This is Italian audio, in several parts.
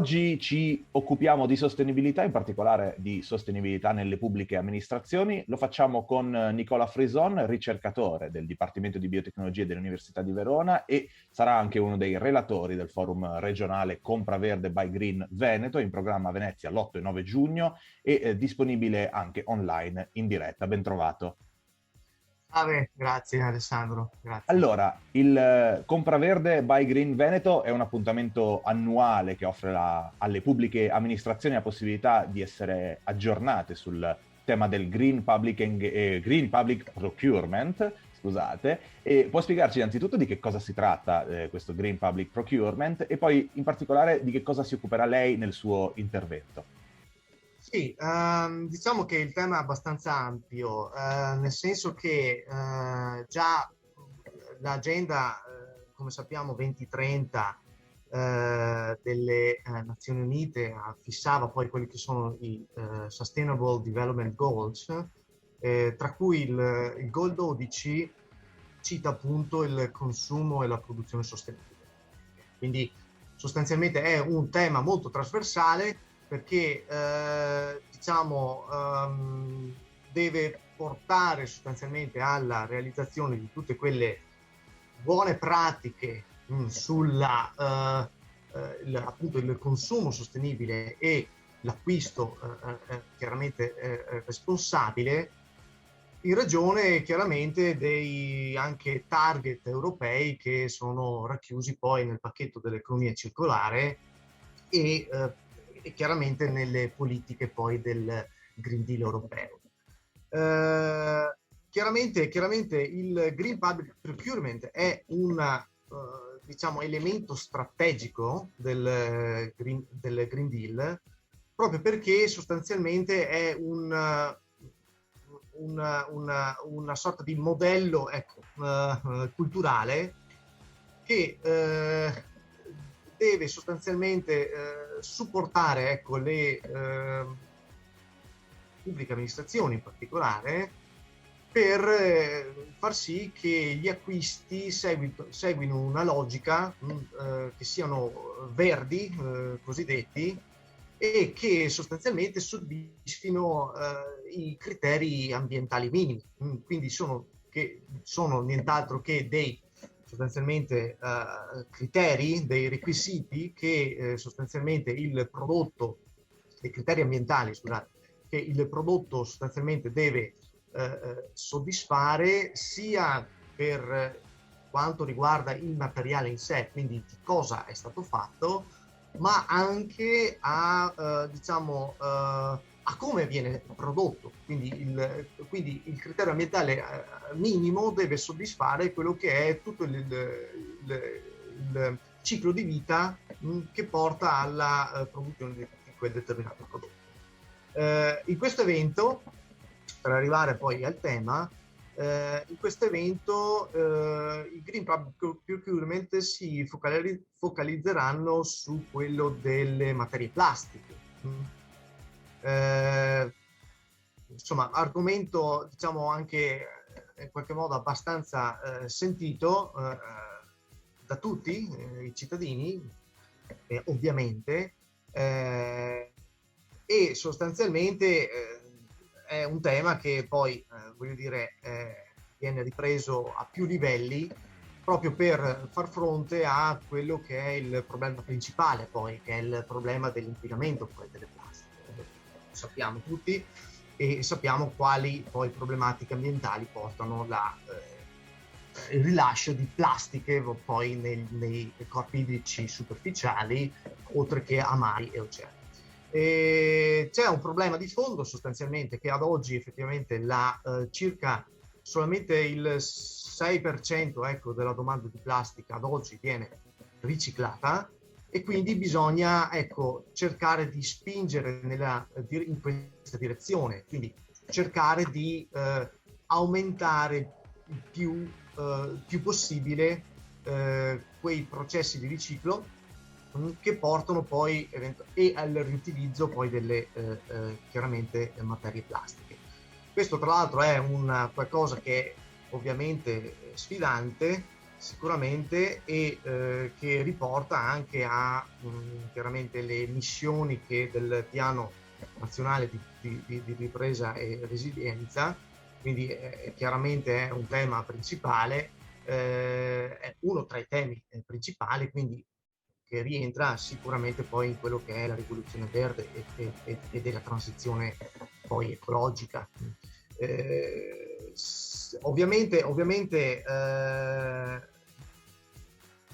Oggi ci occupiamo di sostenibilità, in particolare di sostenibilità nelle pubbliche amministrazioni. Lo facciamo con Nicola Frison, ricercatore del Dipartimento di Biotecnologie dell'Università di Verona e sarà anche uno dei relatori del forum regionale Compra Verde by Green Veneto, in programma a Venezia l'8 e 9 giugno e disponibile anche online in diretta. Ben trovato. Grazie Alessandro, grazie. Allora, il Compraverde by Green Veneto è un appuntamento annuale che offre alle pubbliche amministrazioni la possibilità di essere aggiornate sul tema del Green Public Procurement, scusate, e può spiegarci innanzitutto di che cosa si tratta questo Green Public Procurement e poi in particolare di che cosa si occuperà lei nel suo intervento. Sì, diciamo che il tema è abbastanza ampio, nel senso che già l'agenda, come sappiamo, 2030 delle Nazioni Unite fissava poi quelli che sono i Sustainable Development Goals, tra cui il Goal 12 cita appunto il consumo e la produzione sostenibile. Quindi sostanzialmente è un tema molto trasversale, perché deve portare sostanzialmente alla realizzazione di tutte quelle buone pratiche sulla appunto il consumo sostenibile e l'acquisto chiaramente responsabile, in ragione chiaramente dei anche target europei che sono racchiusi poi nel pacchetto dell'economia circolare e chiaramente nelle politiche poi del Green Deal europeo. Chiaramente il Green Public Procurement è un elemento strategico del Green Deal, proprio perché sostanzialmente è una sorta di modello culturale che deve sostanzialmente supportare le pubbliche amministrazioni in particolare per far sì che gli acquisti seguino una logica che siano verdi, cosiddetti, e che sostanzialmente soddisfino i criteri ambientali minimi. Quindi sono nient'altro che dei sostanzialmente criteri, dei requisiti che sostanzialmente il prodotto, dei criteri ambientali, scusate, che il prodotto sostanzialmente deve soddisfare, sia per quanto riguarda il materiale in sé, quindi di cosa è stato fatto, ma anche a come viene prodotto. Quindi il criterio ambientale minimo deve soddisfare quello che è tutto il ciclo di vita che porta alla produzione di quel determinato prodotto. In questo evento, per arrivare poi al tema, in questo evento i Green Public Procurement si focalizzeranno su quello delle materie plastiche. Insomma, argomento diciamo anche in qualche modo abbastanza sentito da tutti i cittadini, ovviamente, e sostanzialmente è un tema che poi viene ripreso a più livelli proprio per far fronte a quello che è il problema principale, poi, che è il problema dell'inquinamento poi delle plastiche. Sappiamo tutti e sappiamo quali poi problematiche ambientali portano il rilascio di plastiche poi nei corpi idrici superficiali, oltre che a mari e oceani. C'è un problema di fondo sostanzialmente, che ad oggi effettivamente circa solamente il 6% della domanda di plastica ad oggi viene riciclata, e quindi bisogna cercare di spingere in questa direzione, quindi cercare di aumentare il più possibile quei processi di riciclo che portano poi e al riutilizzo poi delle chiaramente materie plastiche. Questo tra l'altro è qualcosa che è ovviamente sfidante, sicuramente, e che riporta anche a chiaramente le missioni che del piano nazionale di ripresa e resilienza, quindi chiaramente è un tema principale, è uno tra i temi principali, quindi che rientra sicuramente poi in quello che è la rivoluzione verde e della transizione poi ecologica. Ovviamente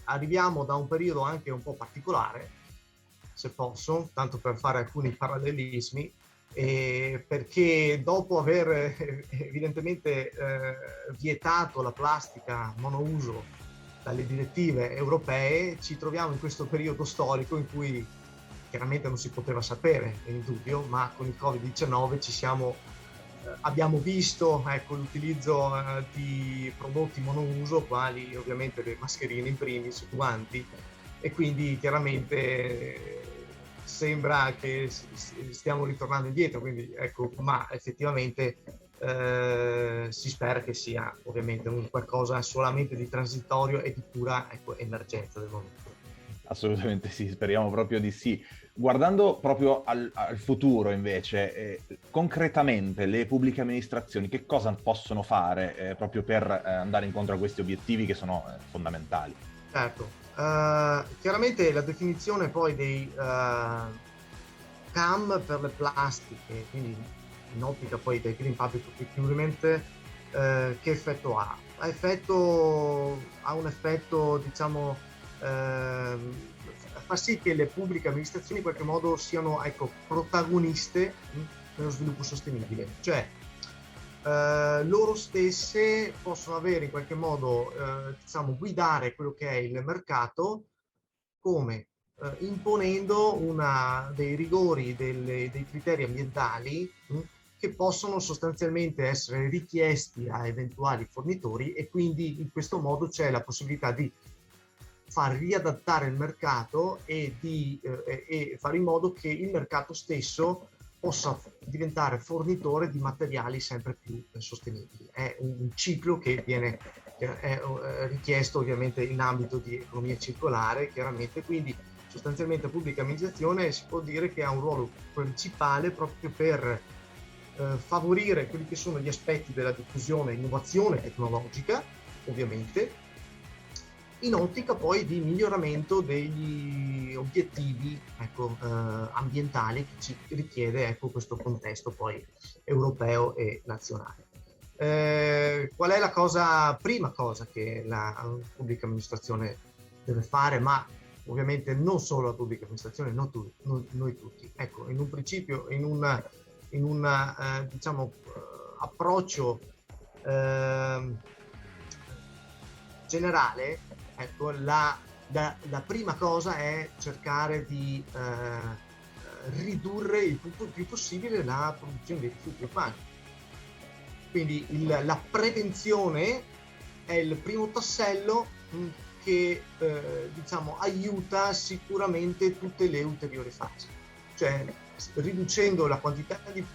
arriviamo da un periodo anche un po' particolare, se posso, tanto per fare alcuni parallelismi, perché dopo aver evidentemente vietato la plastica monouso dalle direttive europee, ci troviamo in questo periodo storico in cui chiaramente non si poteva sapere, è indubbio, ma con il Covid-19 abbiamo visto, ecco, l'utilizzo di prodotti monouso, quali ovviamente le mascherine in primis, guanti, e quindi chiaramente sembra che stiamo ritornando indietro, quindi ecco, ma effettivamente si spera che sia ovviamente un qualcosa solamente di transitorio e di pura, ecco, emergenza del momento. Assolutamente sì, speriamo proprio di sì. Guardando proprio al futuro invece, concretamente le pubbliche amministrazioni che cosa possono fare proprio per andare incontro a questi obiettivi che sono fondamentali? Certo, chiaramente la definizione poi dei CAM per le plastiche, quindi in ottica poi del Green Public Procurement, che effetto ha? Ha un effetto, diciamo, fa sì che le pubbliche amministrazioni in qualche modo siano, ecco, protagoniste nello sviluppo sostenibile, cioè loro stesse possono avere in qualche modo, diciamo, guidare quello che è il mercato come imponendo dei rigori, dei criteri ambientali che possono sostanzialmente essere richiesti a eventuali fornitori, e quindi in questo modo c'è la possibilità di far riadattare il mercato e fare in modo che il mercato stesso possa diventare fornitore di materiali sempre più sostenibili. È un ciclo che è richiesto ovviamente in ambito di economia circolare, chiaramente, quindi sostanzialmente la pubblica amministrazione si può dire che ha un ruolo principale proprio per favorire quelli che sono gli aspetti della diffusione e innovazione tecnologica, ovviamente, in ottica poi di miglioramento degli obiettivi, ecco, ambientali che ci richiede, ecco, questo contesto poi europeo e nazionale. Qual è la prima cosa che la pubblica amministrazione deve fare, ma ovviamente non solo la pubblica amministrazione, noi tutti. Ecco, in un principio, in un diciamo, approccio generale, ecco, la prima cosa è cercare di ridurre il più possibile la produzione dei rifiuti urbani. Quindi la prevenzione è il primo tassello che diciamo aiuta sicuramente tutte le ulteriori fasi, cioè riducendo la quantità di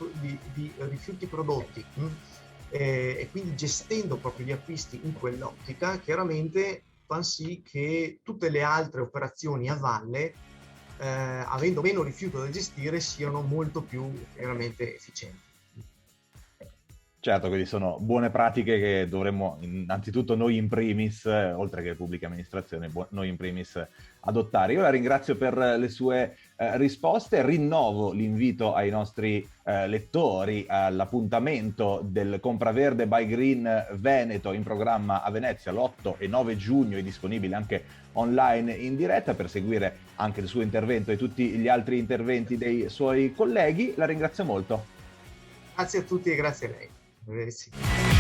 rifiuti prodotti e quindi gestendo proprio gli acquisti in quell'ottica, chiaramente fa sì che tutte le altre operazioni a valle, avendo meno rifiuto da gestire, siano molto più veramente efficienti. Certo, quindi sono buone pratiche che dovremmo innanzitutto noi in primis, oltre che le pubbliche amministrazioni, noi in primis adottare. Io la ringrazio per le sue risposte, rinnovo l'invito ai nostri lettori all'appuntamento del Compraverde by Green Veneto in programma a Venezia l'8 e 9 giugno, è disponibile anche online in diretta per seguire anche il suo intervento e tutti gli altri interventi dei suoi colleghi. La ringrazio molto. Grazie a tutti e grazie a lei. Arrivederci.